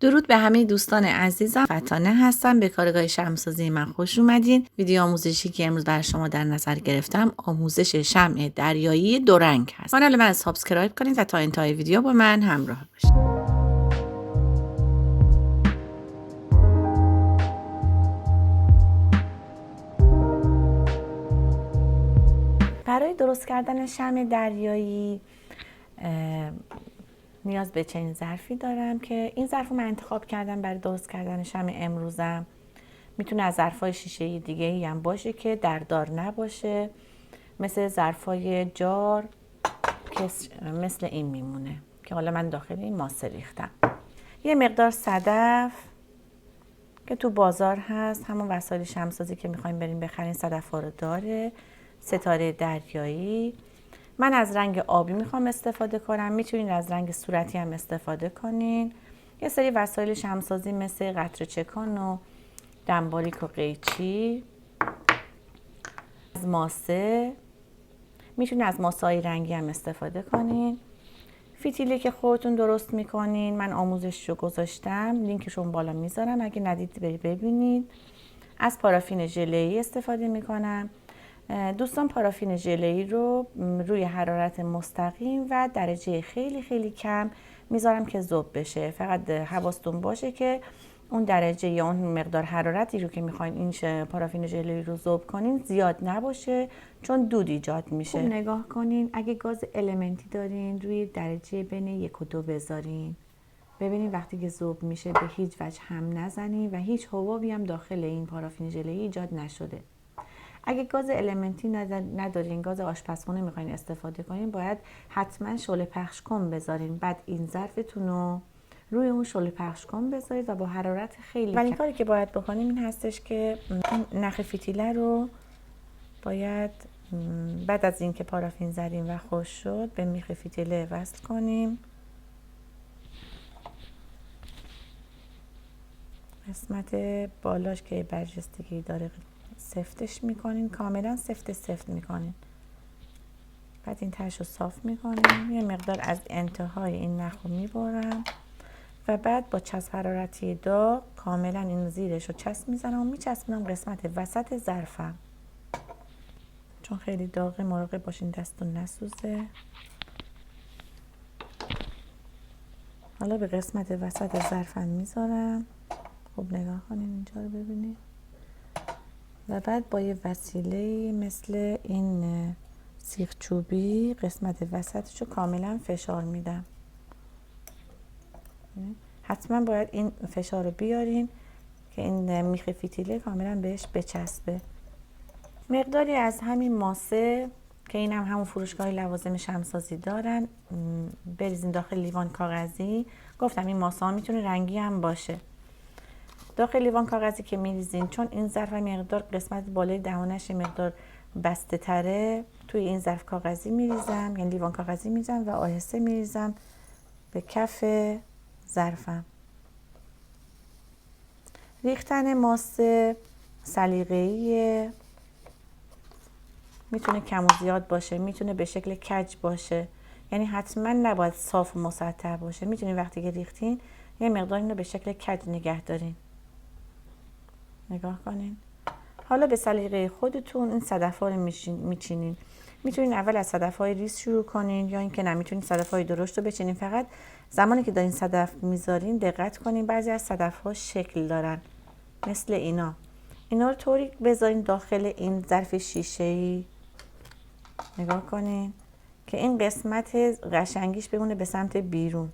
درود به همه دوستان عزیزم. فتانه هستم. به کارگاه شمع‌سازی من خوش اومدین. ویدیو آموزشی که امروز برای شما در نظر گرفتم آموزش شمع دریایی دو رنگ هست. کانال من سابسکرایب کنید و تا انتهای ویدیو با من همراه باشید. برای درست کردن شمع دریایی نیاز به چنین ظرفی دارم که این ظرف رو من انتخاب کردم برای درست کردن شمع امروزم. میتونه از ظرفای شیشه‌ای دیگه‌ای هم باشه که دردار نباشه، مثل ظرفای جار که مثل این میمونه که حالا من داخل این ماسه ریختم. یه مقدار صدف که تو بازار هست، همون وسایل شمع‌سازی که میخوایم بریم بخرین صدف‌ها رو داره. ستاره دریایی. من از رنگ آبی میخوام استفاده کنم، میتونین از رنگ صورتی هم استفاده کنین. یه سری وسایل شمع‌سازی مثل قطره چکان و دنبالیک و قیچی. از ماسه میتونین از ماسه های رنگی هم استفاده کنین. فتیلی که خودتون درست میکنین، من آموزش رو گذاشتم، لینکشون بالا میذارم، اگه ندید برید ببینید. از پارافین ژله‌ای استفاده میکنم. دوستان پارافین ژله‌ای رو روی حرارت مستقیم و درجه خیلی خیلی کم میذارم که ذوب بشه. فقط حواستون باشه که اون درجه یا اون مقدار حرارتی رو که میخواین این پارافین ژله‌ای رو ذوب کنین زیاد نباشه، چون دود ایجاد میشه. خوب نگاه کنین، اگه گاز المنتی دارین روی درجه بین 1 و 2 بذارین. ببینید وقتی که ذوب میشه به هیچ وجه هم نزنین و هیچ حبابی هم داخل این پارافین ژله‌ای ایجاد نشده. اگه گاز المنتی ندارین، گاز آشپزخونه میخواین استفاده کنین، باید حتما شعله پخش کن بذارین. بعد این ظرفتون رو روی اون شعله پخش کن بذارید و با حرارت خیلی ولی کاری که باید بکنیم این هستش که نخ فتیله رو باید بعد از اینکه پارافین زدیم و خوش شد به میخ فتیله وصل کنیم. قسمت بالاش که برجستگی داره سفتش میکنین، کاملا سفت میکنین. بعد این تهش رو صاف میکنیم. یه مقدار از انتهای این نخ رو میبرم و بعد با چسب حرارتی داغ کاملا این زیرش رو چسب میزنم و میچسبونم قسمت وسط ظرفم. چون خیلی داغه مراقب باشین دستتون نسوزه. حالا به قسمت وسط ظرفم میذارم. خوب نگاه کنین اینجا رو ببینید. و بعد با یه وسیله مثل این سیخ چوبی قسمت وسطش رو کاملا فشار میدم. حتما باید این فشار رو بیارین که این میخ فتیله کاملا بهش بچسبه. مقداری از همین ماسه که این هم همون فروشگاه لوازم شمع‌سازی دارن بریزین داخل لیوان کاغذی. گفتم این ماسه ها میتونه رنگی هم باشه. داخل لیوان کاغذی که میریزین، چون این ظرف مقدار قسمت بالای دهانش مقدار بسته تره، توی این ظرف کاغذی میریزم، یعنی لیوان کاغذی میریزم و آهسته میریزم به کف ظرفم. ریختن ماسه سلیقه‌ایه، میتونه کم و زیاد باشه، میتونه به شکل کج باشه، یعنی حتما نباید صاف و مسطح باشه. میتونین وقتی که ریختین یه مقدار اینو به شکل کج نگه دارین. نگاه کنین. حالا به سلیقه خودتون این صدف‌ها رو میچینین. میتونین اول از صدف‌های ریز شروع کنین یا اینکه نمیتونین صدف‌های درشت رو بچینین. فقط زمانی که دارین صدف میذارین دقت کنین، بعضی از صدف‌ها شکل دارن مثل اینا رو طوری بذارین داخل این ظرف شیشه‌ای. نگاه کنین که این قسمت قشنگیش بمونه به سمت بیرون.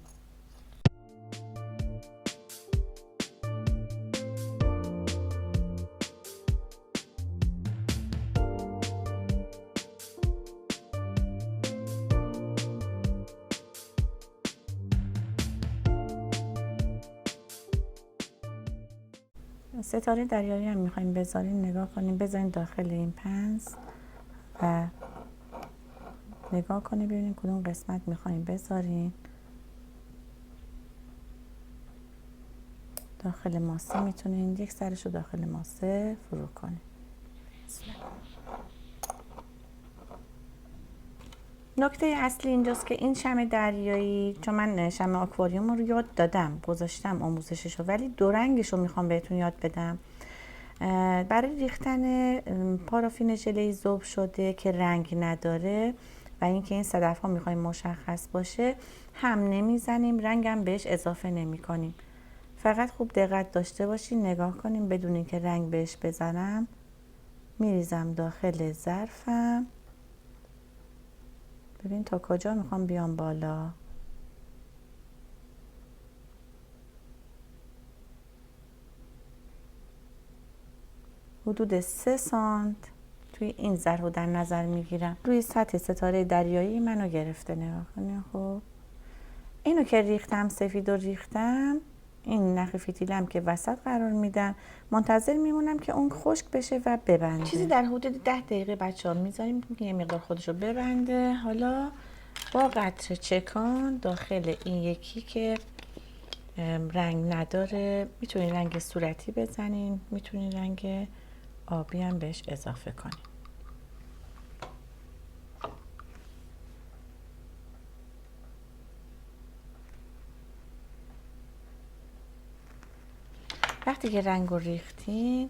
ستاره دریایی هم میخوایم بذارین، نگاه کنین بذارین داخل این پنس و نگاه کنین ببینین کدوم قسمت میخوایم بذارین. داخل ماسه میتونین یک سرش رو داخل ماسه فرو کنین. نکته اصلی اینجاست که این شمع دریایی، چون من شمع آکواریوم رو یاد دادم، گذاشتم آموزشش رو، ولی دو رنگش رو میخوام بهتون یاد بدم. برای ریختن پارافین ژله ذوب شده که رنگ نداره و اینکه این صدف ها میخوایم مشخص باشه، هم نمیزنیم، رنگم بهش اضافه نمی کنیم. فقط خوب دقت داشته باشین، نگاه کنیم بدون اینکه رنگ بهش بزنم. میریزم داخل ظرفم. ببین تا کجا میخوام بیام بالا. حدود 3 سانت توی این ظرف رو در نظر میگیرم. روی سطح ستاره دریایی منو گرفته، نگاه کنید. خب اینو که ریختم، سفید رو ریختم، این نخ فتیلم که وسط قرار میدم، منتظر میمونم که اون خشک بشه و ببنده. چیزی در حدود 10 دقیقه بچه‌ها میذاریم که یه مقدار خودشو ببنده. حالا با قطره چکان داخل این یکی که رنگ نداره، میتونین رنگ صورتی بزنین، میتونین رنگ آبی هم بهش اضافه کنین. وقتی که رنگ رو ریختین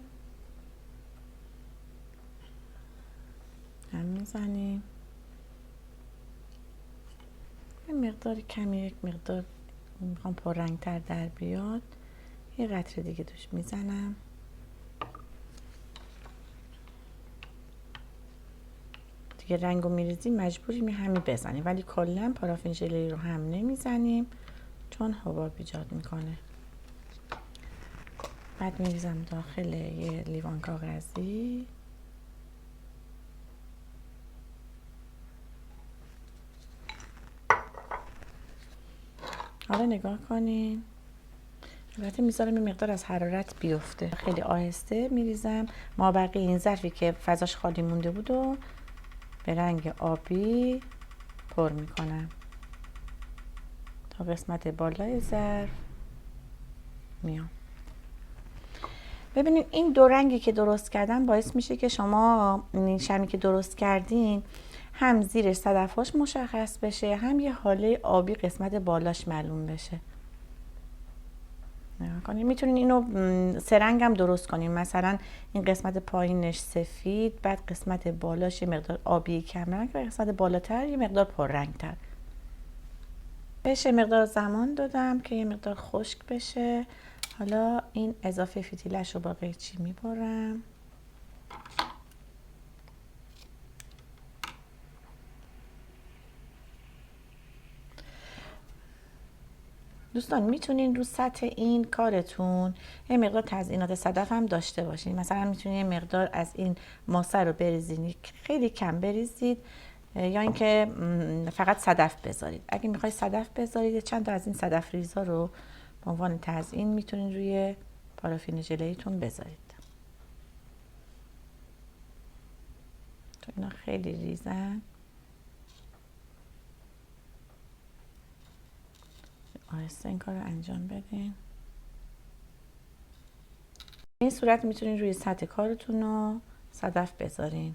هم میزنیم یه مقدار کمی، یک مقدار میخوام پررنگ تر در بیاد، یه قطره دیگه توش میزنم. دیگه رنگ رو میریزیم مجبوریم همین بزنیم، ولی کلا پارافین ژله رو هم نمیزنیم چون حباب ایجاد میکنه. بعد میریزم داخل یه لیوان کاغذی. حالا نگاه کنین، البته میذارم این مقدار از حرارت بیفته. خیلی آهسته میریزم. مابقی این ظرفی که فضاش خالی مونده بود و به رنگ آبی پر میکنم تا قسمت بالای ظرف میام. ببینید این دو رنگی که درست کردم باعث میشه که شما این شمی که درست کردین هم زیرش صدفاش مشخص بشه، هم یه حاله آبی قسمت بالاش معلوم بشه. نگاه کنید، میتونین اینو سه رنگ هم درست کنین. مثلا این قسمت پایینش سفید، بعد قسمت بالاش یه مقدار آبی کم رنگ و قسمت بالاتر یه مقدار پررنگ تر. بهش یه مقدار زمان دادم که یه مقدار خشک بشه. حالا این اضافه فتیلش رو با قیچی میبرم. دوستان میتونین رو سطح این کارتون یه مقدار تزیینات صدف هم داشته باشین. مثلا میتونین یه مقدار از این ماسه رو بریزین، خیلی کم بریزید، یا اینکه فقط صدف بذارید. اگه میخواید صدف بذارید، چند تا از این صدف ریزا رو به عنوان تزیین میتونین روی پارافین ژله‌ایتون بذارید. تو اینا خیلی ریزن، آهسته این کار رو انجام بدین. این صورت میتونین روی سطح کارتون رو صدف بذارین.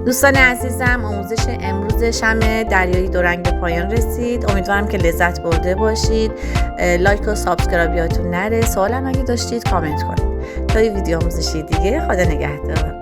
دوستان عزیزم، آموزش امروز شمع دریایی دو رنگ به پایان رسید. امیدوارم که لذت برده باشید. لایک و سابسکرایب یادتون نره. سوالم اگه داشتید کامنت کنید. تا یه ویدیو آموزشی دیگه، خدا نگهدار.